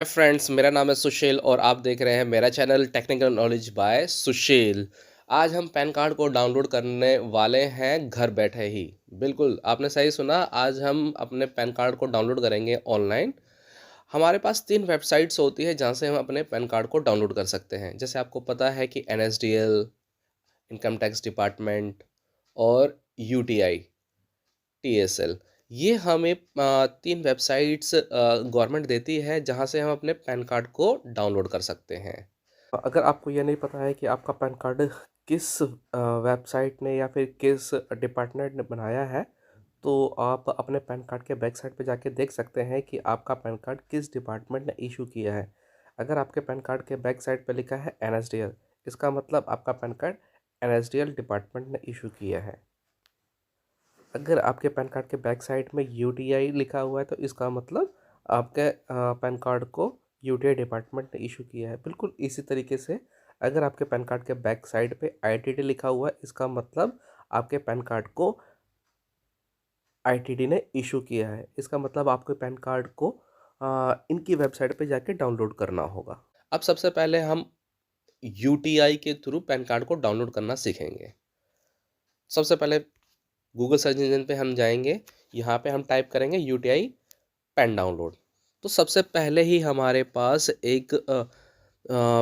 Hi friends, मेरा नाम है सुशील और आप देख रहे हैं मेरा चैनल टेक्निकल नॉलेज बाय सुशील। आज हम पैन कार्ड को डाउनलोड करने वाले हैं घर बैठे ही। बिल्कुल, आपने सही सुना। आज हम अपने पैन कार्ड को डाउनलोड करेंगे ऑनलाइन। हमारे पास 3 वेबसाइट्स होती है जहाँ से हम अपने पैन कार्ड को डाउनलोड कर सकते हैं। जैसे आपको पता है कि एनएसडीएल, इनकम टैक्स डिपार्टमेंट और यूटीआई, टीएसएल, ये हमें 3 वेबसाइट्स गवर्नमेंट देती है जहाँ से हम अपने पैन कार्ड को डाउनलोड कर सकते हैं। अगर आपको ये नहीं पता है कि आपका पैन कार्ड किस वेबसाइट ने या फिर किस डिपार्टमेंट ने बनाया है, तो आप अपने पैन कार्ड के बैक साइड पे जाके देख सकते हैं कि आपका पैन कार्ड किस डिपार्टमेंट ने इशू किया है। अगर आपके पैन कार्ड के बैक साइड पे लिखा है एनएसडीएल, इसका मतलब आपका पैन कार्ड एनएसडीएल डिपार्टमेंट ने इशू किया है। अगर आपके पैन कार्ड के बैक साइड में यूटीआई लिखा हुआ है तो इसका मतलब आपके पैन कार्ड को यूटीआई डिपार्टमेंट ने इशू किया है। बिल्कुल इसी तरीके से अगर आपके पैन कार्ड के बैक साइड पे आईटीडी लिखा हुआ है, इसका मतलब आपके पैन कार्ड को आईटीडी ने इशू किया है। इसका मतलब आपके पैन कार्ड को इनकी वेबसाइट पे जाके डाउनलोड करना होगा। अब सबसे पहले हम यूटीआई के थ्रू पैन कार्ड को डाउनलोड करना सीखेंगे। सबसे पहले गूगल सर्च इंजन पे हम जाएंगे, यहाँ पे हम टाइप करेंगे यूटीआई पैन डाउनलोड। तो सबसे पहले ही हमारे पास एक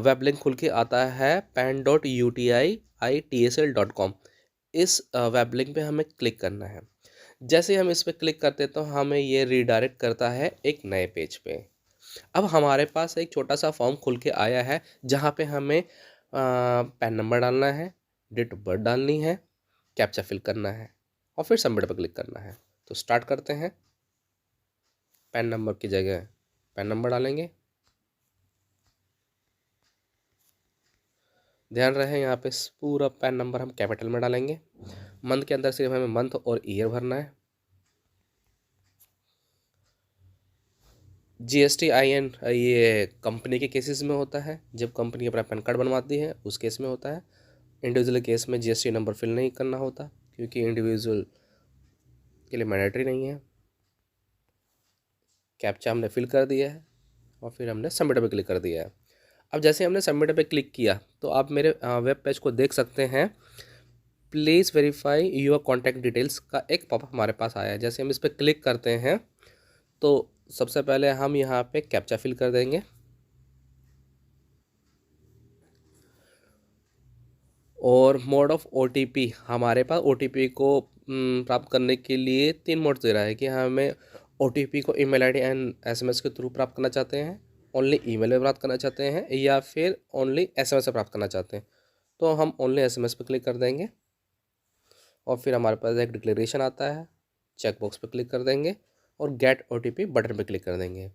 वेब लिंक खुल के आता है pan.utiitsl.com। इस वेब लिंक पे हमें क्लिक करना है। जैसे हम इस पे क्लिक करते तो हमें ये रीडायरेक्ट करता है एक नए पेज पे। अब हमारे पास एक छोटा सा फॉर्म खुल के आया है जहाँ पे हमें पैन नंबर डालना है, डेट ऑफ बर्थ डालनी है, कैप्चा फिल करना है और फिर सबमिट पर क्लिक करना है। तो स्टार्ट करते हैं। पैन नंबर की जगह पैन नंबर डालेंगे। ध्यान रहे यहाँ पे पूरा पैन नंबर हम कैपिटल में डालेंगे। मंथ के अंदर सिर्फ हमें मंथ और ईयर भरना है। जीएसटी आईएन ये कंपनी के केसेस में होता है, जब कंपनी अपना पैन कार्ड बनवाती है उस केस में होता है। इंडिविजुअल केस में जीएसटी नंबर फिल नहीं करना होता क्योंकि इंडिविजुअल के लिए मैंडेटरी नहीं है। कैप्चा हमने फिल कर दिया है और फिर हमने सबमिट पे क्लिक कर दिया है। अब जैसे हमने सबमिट पे क्लिक किया तो आप मेरे वेब पेज को देख सकते हैं। Please verify your contact details का एक पॉपअप हमारे पास आया है। जैसे हम इस पर क्लिक करते हैं तो सबसे पहले हम यहाँ पे कैप्चा फिल कर देंगे और मोड ऑफ ओटीपी, हमारे पास ओटीपी को प्राप्त करने के लिए 3 मोड दे रहा है कि हमें ओटीपी को ईमेल आईडी एंड एसएमएस के थ्रू प्राप्त करना चाहते हैं, ओनली ईमेल में प्राप्त करना चाहते हैं या फिर ओनली एसएमएस से प्राप्त करना चाहते हैं। तो हम ओनली एसएमएस पे क्लिक कर देंगे और फिर हमारे पास एक डिक्लेरेशन आता है, चेक बॉक्स पे क्लिक कर देंगे और गेट ओटीपी बटन पे क्लिक कर देंगे।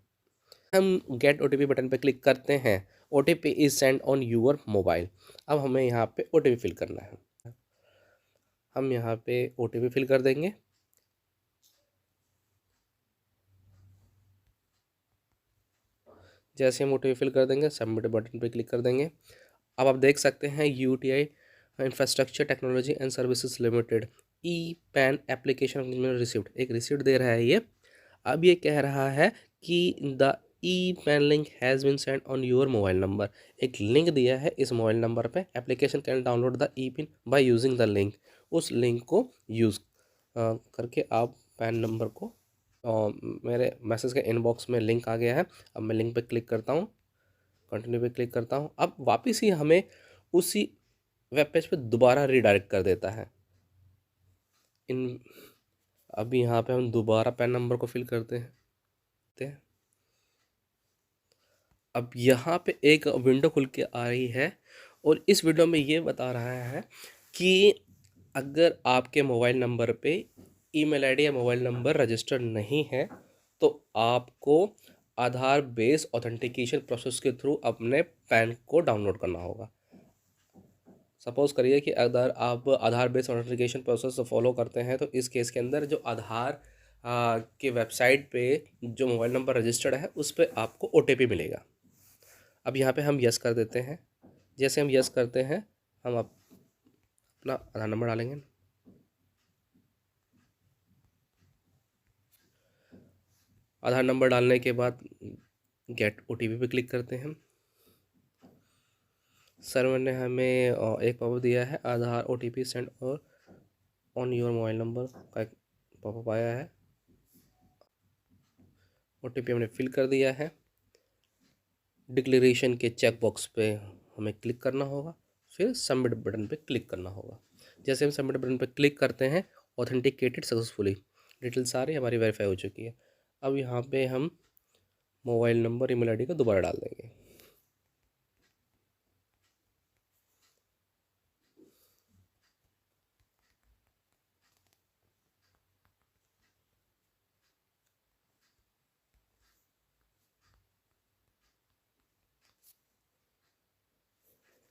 हम गेट ओटीपी बटन पे क्लिक करते हैं, OTP is send on your mobile. अब हमें यहाँ पे ओटीपी फिल करना है। हम यहाँ पे ओटीपी फिल कर देंगे। जैसे हम ओटीपी फिल कर देंगे सबमिट बटन पे क्लिक कर देंगे। अब आप देख सकते हैं UTI infrastructure technology and services limited e PAN application receipt, एक रिसिप्ट दे रहा है ये। अब ये कह रहा है कि the e PAN link has been send on your mobile number. एक लिंक दिया है इस मोबाइल नंबर पे, application can download the e pin by using the link. उस लिंक को यूज़ करके आप पैन नंबर को मेरे मैसेज के इनबॉक्स में लिंक आ गया है। अब मैं लिंक पे क्लिक करता हूँ, कंटिन्यू पे क्लिक करता हूँ। अब वापस ही हमें उसी वेब पेज पे दोबारा रीडायरेक्ट कर देता है। इन अभी यहाँ पे हम दोबारा पैन नंबर को फिल करते हैं। अब यहाँ पे एक विंडो खुल के आ रही है और इस विंडो में ये बता रहा है कि अगर आपके मोबाइल नंबर पे ईमेल आईडी या मोबाइल नंबर रजिस्टर्ड नहीं है तो आपको आधार बेस ऑथेंटिकेशन प्रोसेस के थ्रू अपने पैन को डाउनलोड करना होगा। सपोज़ करिए कि अगर आप आधार बेस ऑथेंटिकेशन प्रोसेस फॉलो करते हैं तो इस केस के अंदर जो आधार के वेबसाइट पे जो मोबाइल नंबर रजिस्टर्ड है उस पर आपको ओटीपी मिलेगा। अब यहाँ पे हम यस कर देते हैं। जैसे हम यस करते हैं हम अपना आधार नंबर डालेंगे। आधार नंबर डालने के बाद गेट ओटीपी पे क्लिक करते हैं। सर्वर ने हमें एक पॉपअप दिया है, आधार ओटीपी सेंड और ऑन योर मोबाइल नंबर का एक पॉपअप आया है। ओटीपी हमने फिल कर दिया है। डिक्लेरेशन के चेक बॉक्स पे हमें क्लिक करना होगा, फिर सबमिट बटन पे क्लिक करना होगा। जैसे हम सबमिट बटन पे क्लिक करते हैं, ऑथेंटिकेटेड सक्सेसफुली, डिटेल सारी हमारी वेरीफाई हो चुकी है। अब यहाँ पे हम मोबाइल नंबर ईमेल आईडी को दोबारा डाल देंगे।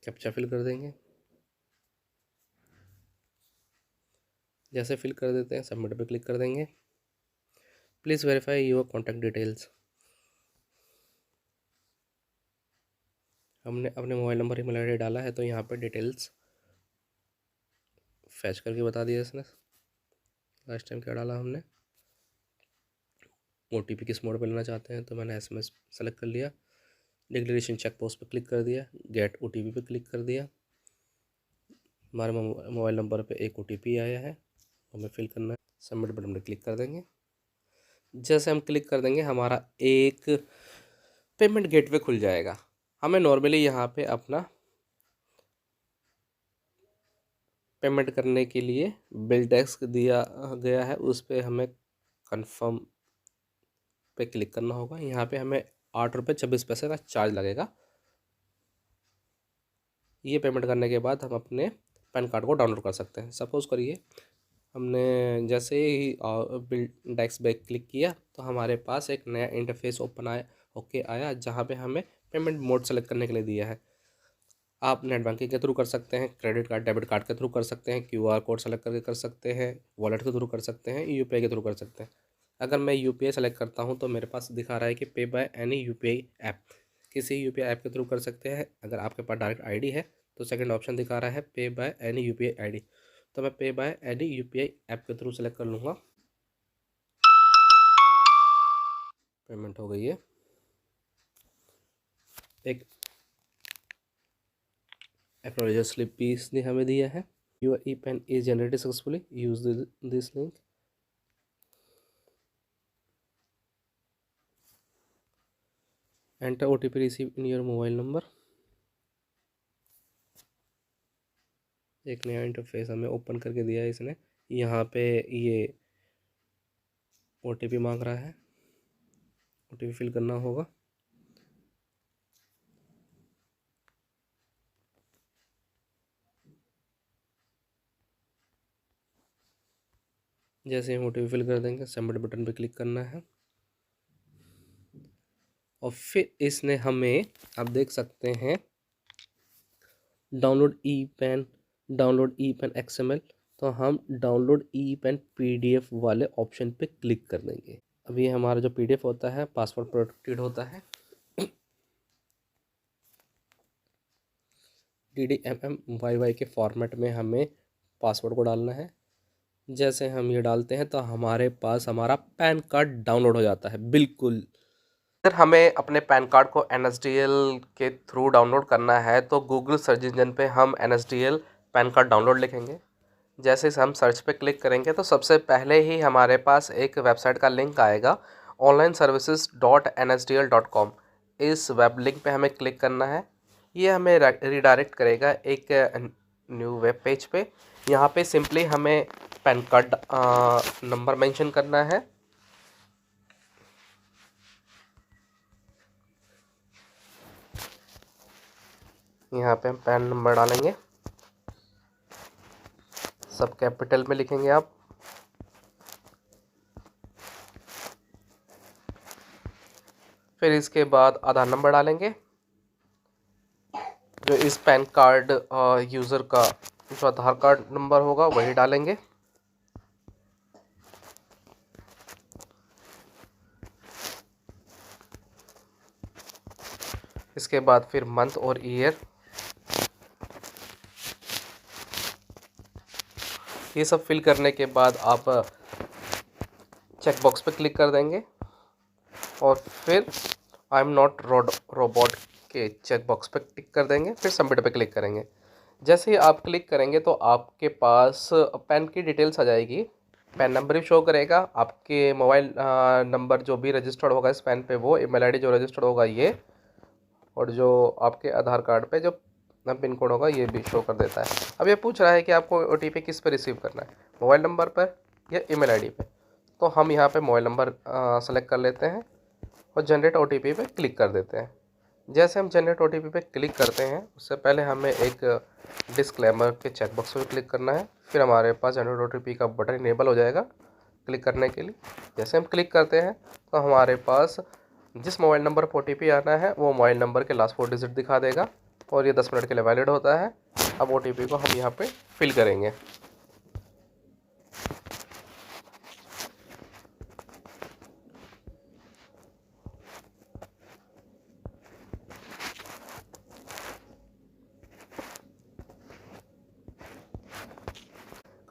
कैप्चा फिल कर देंगे। जैसे फिल कर देते हैं, सबमिट पे क्लिक कर देंगे। Please verify your contact details. हमने अपने मोबाइल नंबर ईमेल आईडी डाला है, तो यहाँ पे डिटेल्स फैच करके बता दिया इसने। लास्ट टाइम क्या डाला हमने, ओटीपी किस मोड पे लेना चाहते हैं, तो मैंने एसएमएस सेलेक्ट कर लिया। डिक्लेरेशन चेक बॉक्स पे क्लिक कर दिया, गेट ओटीपी पे क्लिक कर दिया। हमारे मोबाइल नंबर पे एक ओटीपी आया है, हमें फिल करना है। सबमिट बटन पे क्लिक कर देंगे। जैसे हम क्लिक कर देंगे, हमारा एक पेमेंट गेटवे खुल जाएगा। हमें नॉर्मली यहाँ पे अपना पेमेंट करने के लिए बिल डेस्क दिया गया है, उस पर हमें कंफर्म पे क्लिक करना होगा। यहाँ पे हमें 8 रुपये 26 पैसे का चार्ज लगेगा। ये पेमेंट करने के बाद हम अपने पैन कार्ड को डाउनलोड कर सकते हैं। सपोज़ करिए हमने जैसे ही बिल डेस्क पे क्लिक किया, तो हमारे पास एक नया इंटरफेस ओपन आया, जहाँ पे हमें पेमेंट मोड सेलेक्ट करने के लिए दिया है। आप नेट बैंकिंग के थ्रू कर सकते हैं, क्रेडिट कार्ड डेबिट कार्ड के थ्रू कर सकते हैं, क्यूआर कोड सेलेक्ट करके कर सकते हैं, वॉलेट के थ्रू कर सकते हैं, यूपीआई के थ्रू कर सकते हैं। अगर मैं यूपीआई सेलेक्ट करता हूं, तो मेरे पास दिखा रहा है कि पे बाय एनी यूपीआई ऐप। किसी यूपीआई ऐप के थ्रू कर सकते हैं। अगर आपके पास डायरेक्ट आईडी है, तो सेकंड ऑप्शन दिखा रहा है पे बाय एनी यूपीआई आईडी। तो मैं पे बाय एनी यूपीआई ऐप के थ्रू सेलेक्ट कर लूँगा। पेमेंट हो गई है। एक एक्नॉलेजमेंट स्लिप भी इसने हमें दिया है। Your e PAN is generated successfully, use this link. Enter OTP receive in your mobile number. एक नया इंटरफेस हमें ओपन करके दिया है इसने। यहाँ पे ये ओटीपी मांग रहा है, ओटीपी फिल करना होगा। जैसे हम ओटीपी फिल कर देंगे, सबमिट बटन पे क्लिक करना है। और फिर इसने हमें, आप देख सकते हैं, डाउनलोड ई पेन XML, तो हम डाउनलोड ई पेन PDF वाले ऑप्शन पे क्लिक कर देंगे। अभी हमारा जो PDF होता है, पासवर्ड प्रोटेक्टेड होता है। DDMMYY के फॉर्मेट में हमें पासवर्ड को डालना है। जैसे हम ये डालते हैं, तो हमारे पास हमारा पैन कार्ड डाउनलोड हो जाता है। बिल्कुल। अगर हमें अपने पैन कार्ड को NSDL के थ्रू डाउनलोड करना है, तो गूगल सर्च इंजन पे हम NSDL पैन कार्ड डाउनलोड लिखेंगे। जैसे हम सर्च पे क्लिक करेंगे, तो सबसे पहले ही हमारे पास एक वेबसाइट का लिंक आएगा, onlineservices.nsdl.com। इस वेब लिंक पे हमें क्लिक करना है। ये हमें रिडायरेक्ट करेगा एक न्यू वेब पेज पे। यहाँ पे सिंपली हमें पैन कार्ड नंबर मेंशन करना है। यहाँ पे हम पैन नंबर डालेंगे, सब कैपिटल में लिखेंगे आप। फिर इसके बाद आधार नंबर डालेंगे, जो इस पैन कार्ड यूज़र का जो आधार कार्ड नंबर होगा वही डालेंगे। इसके बाद फिर मंथ और ईयर, ये सब फिल करने के बाद आप चेक बॉक्स पे क्लिक कर देंगे और फिर आई एम नॉट रोबोट के चेक बॉक्स पर टिक कर देंगे, फिर सबमिट पे क्लिक करेंगे। जैसे ही आप क्लिक करेंगे तो आपके पास पैन की डिटेल्स आ जाएगी। पैन नंबर भी शो करेगा, आपके मोबाइल नंबर जो भी रजिस्टर्ड होगा इस पैन पे वो, ईमेल आईडी जो रजिस्टर्ड होगा ये, और जो आपके आधार कार्ड पे जो पिन कोड होगा ये भी शो कर देता है। अब ये पूछ रहा है कि आपको ओटीपी किस पे रिसीव करना है, मोबाइल नंबर पर या ईमेल आईडी पे। तो हम यहाँ पे मोबाइल नंबर सेलेक्ट कर लेते हैं और जनरेट ओटीपी पे क्लिक कर देते हैं। जैसे हम जनरेट ओटीपी पे क्लिक करते हैं उससे पहले हमें एक डिस्क्लेमर के चेकबॉक्स पे क्लिक करना है, फिर हमारे पास जनरेट ओटीपी का बटन इनेबल हो जाएगा क्लिक करने के लिए। जैसे हम क्लिक करते हैं तो हमारे पास जिस मोबाइल नंबर पर ओटीपी आना है वो मोबाइल नंबर के लास्ट 4 डिजिट दिखा देगा और ये 10 मिनट के लिए वैलिड होता है। अब ओटीपी को हम यहाँ पे फिल करेंगे।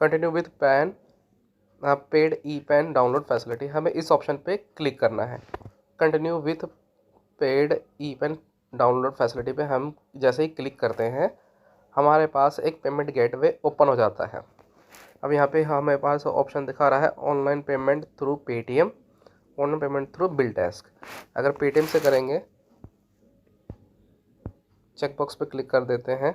Continue with pan paid e PAN download facility, हमें इस ऑप्शन पे क्लिक करना है। Continue with paid e PAN download facility पे हम जैसे ही क्लिक करते हैं हमारे पास एक पेमेंट गेटवे ओपन हो जाता है। अब यहाँ पे हमारे पास ऑप्शन दिखा रहा है online payment through Paytm, online payment through bill desk. अगर पेटीएम से करेंगे चेकबॉक्स पे क्लिक कर देते हैं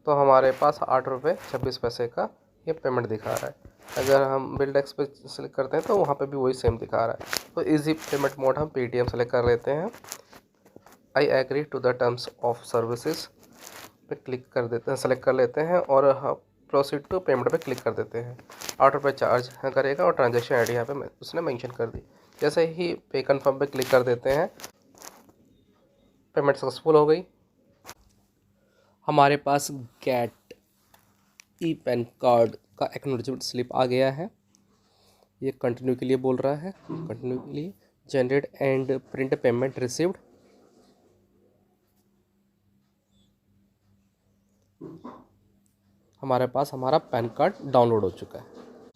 तो हमारे पास 8 रुपये 26 पैसे का ये पेमेंट दिखा रहा है। अगर हम बिल डेस्क पे सेलेक्ट करते हैं तो वहाँ पे भी वही सेम दिखा रहा है। तो इजी पेमेंट मोड हम पेटीएम सेलेक्ट कर लेते हैं। I agree to the terms of services पे क्लिक कर देते हैं, सेलेक्ट कर लेते हैं और प्रोसीड टू पेमेंट पे क्लिक कर देते हैं। 8 रुपये चार्ज करेगा और ट्रांजेक्शन आई डी यहाँ पे उसने मेंशन कर दी। जैसे ही पे कन्फर्म पे क्लिक कर देते हैं पेमेंट सक्सेसफुल हो गई। हमारे पास गेट ई पैन कार्ड का एक्नॉलेजमेंट स्लिप आ गया है। ये कंटिन्यू के लिए बोल रहा है, कंटिन्यू के लिए generate and print payment received. हमारे पास हमारा पैन कार्ड डाउनलोड हो चुका है।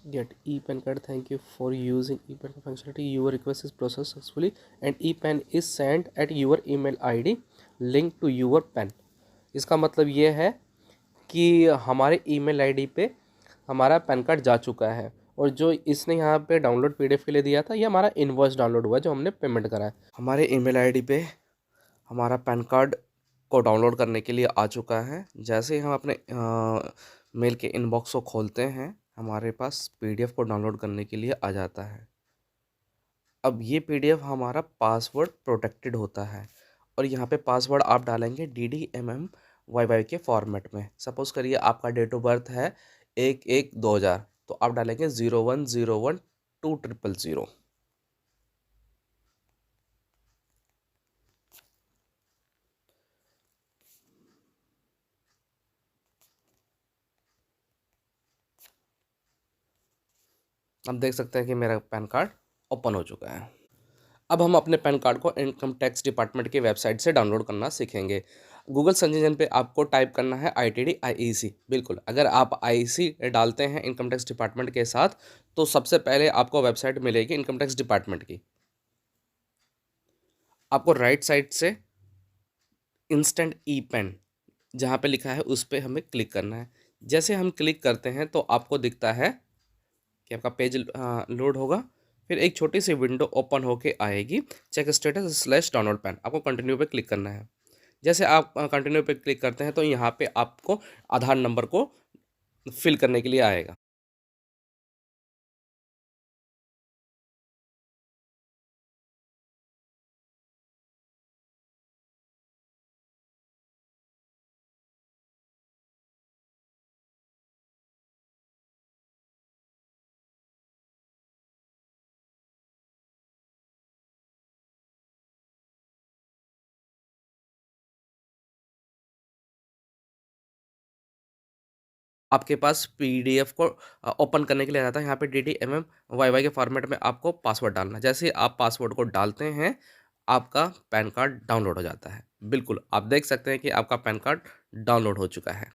Get e PAN card, thank you for using e PAN functionality, your request is process successfully and e PAN is send at your email ID link to your PAN. इसका मतलब ये है कि हमारे email ID पे हमारा PAN card जा चुका है और जो इसने यहाँ पे डाउनलोड पीडीएफ के लिए दिया था ये हमारा इनवॉइस डाउनलोड हुआ है जो हमने पेमेंट करा है। हमारे ईमेल आईडी पे हमारा पैन कार्ड को डाउनलोड करने के लिए आ चुका है। जैसे ही हम अपने मेल के इनबॉक्स को खोलते हैं हमारे पास पीडीएफ को डाउनलोड करने के लिए आ जाता है। अब ये पीडीएफ हमारा पासवर्ड प्रोटेक्टेड होता है और यहाँ पे पासवर्ड आप डालेंगे DDMMYY के फॉर्मेट में। सपोज़ करिए आपका डेट ऑफ बर्थ है 1/1/2000 तो आप डालेंगे 01012000। अब देख सकते हैं कि मेरा पैन कार्ड ओपन हो चुका है। अब हम अपने पैन कार्ड को इनकम टैक्स डिपार्टमेंट की वेबसाइट से डाउनलोड करना सीखेंगे। गूगल सर्च इंजन पे आपको टाइप करना है ITD IEC। बिल्कुल, अगर आप IEC डालते हैं इनकम टैक्स डिपार्टमेंट के साथ तो सबसे पहले आपको वेबसाइट मिलेगी इनकम टैक्स डिपार्टमेंट की। आपको राइट साइड से इंस्टेंट ई पैन जहाँ पे लिखा है उस पर हमें क्लिक करना है। जैसे हम क्लिक करते हैं तो आपको दिखता है कि आपका पेज लोड होगा, फिर एक छोटी सी विंडो ओपन होके आएगी, चेक स्टेटस / डाउनलोड पैन। आपको कंटिन्यू पे क्लिक करना है। जैसे आप कंटिन्यू पे क्लिक करते हैं तो यहाँ पे आपको आधार नंबर को फिल करने के लिए आएगा। आपके पास पीडीएफ को ओपन करने के लिए आ जाता है। यहाँ पे DDMMYY के फॉर्मेट में आपको पासवर्ड डालना है। जैसे ही आप पासवर्ड को डालते हैं आपका पैन कार्ड डाउनलोड हो जाता है। बिल्कुल, आप देख सकते हैं कि आपका पैन कार्ड डाउनलोड हो चुका है।